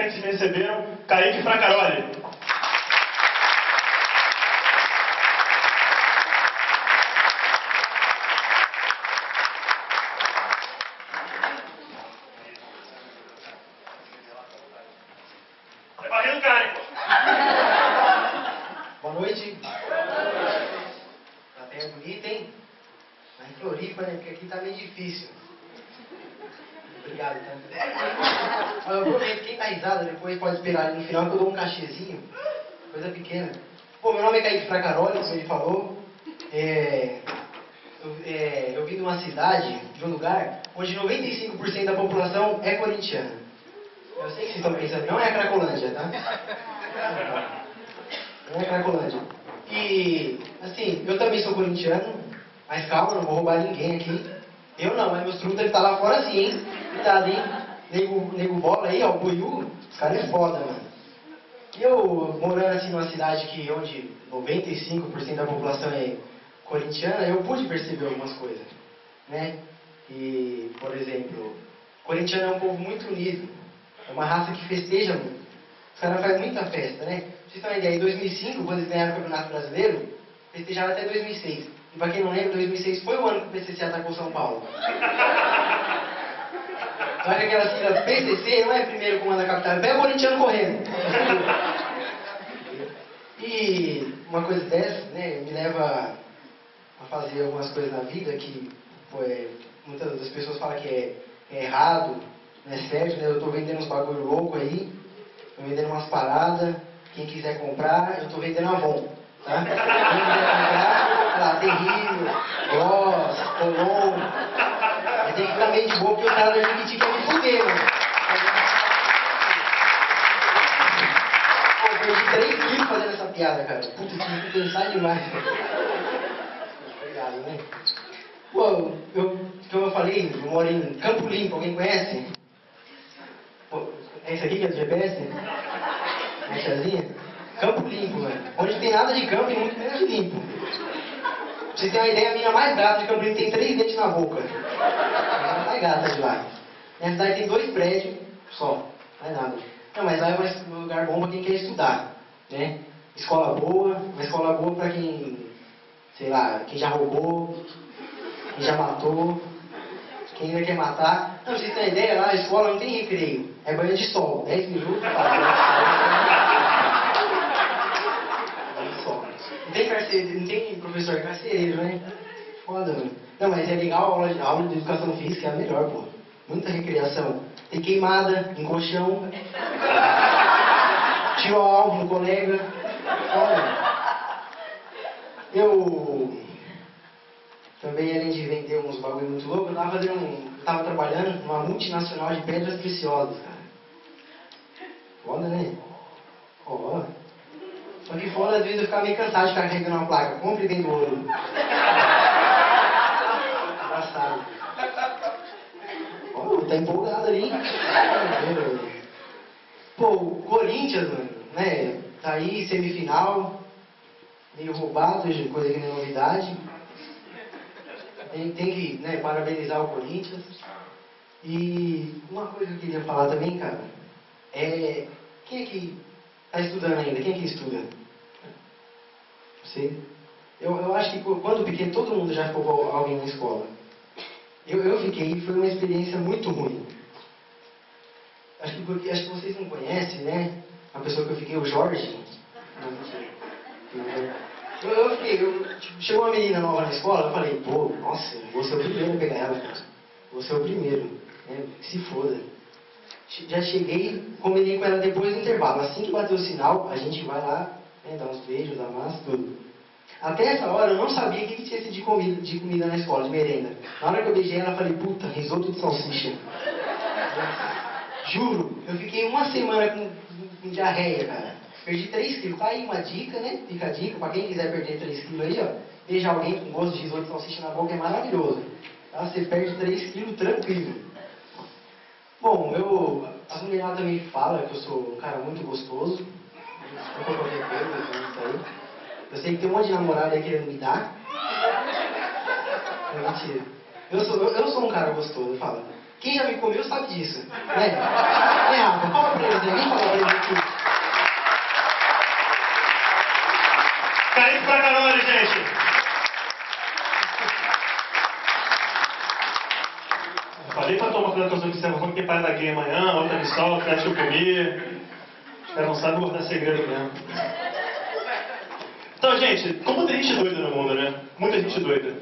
participantes receberam Kaique Fracaroli. Boa noite. A terra é bonita, hein? Mas em Floripa, né? Porque aqui tá meio difícil. Obrigado, tá? Eu aproveito, quem tá risada depois pode esperar ali no final que eu dou um cachezinho. Coisa pequena. Pô, meu nome é Kaique Fracaroli, como ele falou. Eu vim de uma cidade, de um lugar, onde 95% da população é corintiana. Eu sei que vocês estão pensando, não é a Cracolândia, tá? Não é a Cracolândia. E, assim, eu também sou corintiano, mas calma, não vou roubar ninguém aqui. Eu não, mas meus truta ele tá lá fora sim, hein? Cuidado, hein? Nego bola aí, ó, o Buiú, os caras é foda, mano. E eu, morando assim numa cidade onde 95% da população é corintiana, eu pude perceber algumas coisas, né? E, por exemplo, corintiano é um povo muito unido, é uma raça que festeja muito. Os caras fazem muita festa, né? Pra vocês terem uma ideia, em 2005, quando eles ganharam o Campeonato Brasileiro, festejaram até 2006. E pra quem não lembra, 2006 foi o ano que o PCC atacou São Paulo. Olha que aquela sigla PCC, não é primeiro comando da capital, é o corintiano correndo. E uma coisa dessa, né, me leva a fazer algumas coisas na vida que, pô, muitas das pessoas falam que é errado, não é certo, né? Eu tô vendendo uns bagulho louco aí, tô vendendo umas paradas, quem quiser comprar, eu tô vendendo Avon, tá? Quem quiser comprar, tá lá, terrível, gloss, colon, mas tem que ficar meio de boa porque o cara da Jequiti quer me fuder, mano. Pô, eu perdi 3 quilos fazendo essa piada, cara. Puta, tinha que pensar demais. Obrigado, né? Pô, como eu falei, eu moro em Campo Limpo, alguém conhece? Pô, é isso aqui que é do GPS? Marchazinha? Campo Limpo, velho. Onde não tem nada de campo e muito menos de limpo. Pra vocês terem uma ideia, a mina mais gata de Campo Limpo tem 3 dentes na boca. É a mais gata de lá. Minha cidade tem 2 prédios só, não é nada. Não, mas lá é um lugar bom pra quem quer estudar, né? Escola boa, uma escola boa pra quem, sei lá, quem já roubou, quem já matou, quem ainda quer matar. Não, pra vocês terem uma ideia, lá a escola não tem recreio, é banho de sol, 10 minutos, não tem professor carcereiro, né? Foda, mano. Não, mas é legal a aula de educação física, é a melhor, pô. Muita recreação. Tem queimada, em colchão. Tiro ao alvo no colega. Foda. Eu também, além de vender uns bagulho muito louco, eu tava trabalhando numa multinacional de pedras preciosas, cara. Foda, né? Foda. Só que fora, às vezes eu ficava meio cansado de ficar carregando uma placa. Compre dentro do ouro. Engraçado. Ó, tá empolgado ali. Pô, o Corinthians, mano, né? Tá aí, semifinal. Meio roubado, coisa que não é novidade. Tem que, né, parabenizar o Corinthians. E uma coisa que eu queria falar também, cara, é... Quem é que tá estudando ainda? Quem é que estuda? Você? Eu acho que quando pequeno todo mundo já ficou com alguém na escola. Eu fiquei e foi uma experiência muito ruim. Acho que vocês não conhecem, né? A pessoa que eu fiquei, o Jorge. Chegou uma menina nova na escola, eu falei, pô, nossa, vou ser o primeiro a pegar ela, cara. Vou ser o primeiro. Né? Se foda. Já cheguei, combinei com ela depois do intervalo. Assim que bater o sinal, a gente vai lá, né, dar uns beijos, amassa, tudo. Até essa hora eu não sabia o que tinha sido de comida na escola, de merenda. Na hora que eu beijei ela, eu falei, puta, risoto de salsicha. Juro, eu fiquei uma semana com diarreia, cara. Perdi 3 quilos. Tá aí uma dica, né? Fica a dica, pra quem quiser perder 3 quilos aí, ó. Beijar alguém com gosto de risoto de salsicha na boca é maravilhoso. Tá? Você perde 3 quilos tranquilo. Bom, a mulherada também fala que eu sou um cara muito gostoso. Não foi qualquer coisa, isso aí. Eu sei que tem um monte de namorada aí querendo me dar. É mentira. Eu sou um cara gostoso, eu falo. Quem já me comeu sabe disso, né? Rafa, fala pra eles, ninguém fala cuidado com as observações, que tem parada gay amanhã, outra missão, que deixa eu comer. Os caras não sabem guardar segredo mesmo. Então, gente, como tem gente doida no mundo, né? Muita gente doida.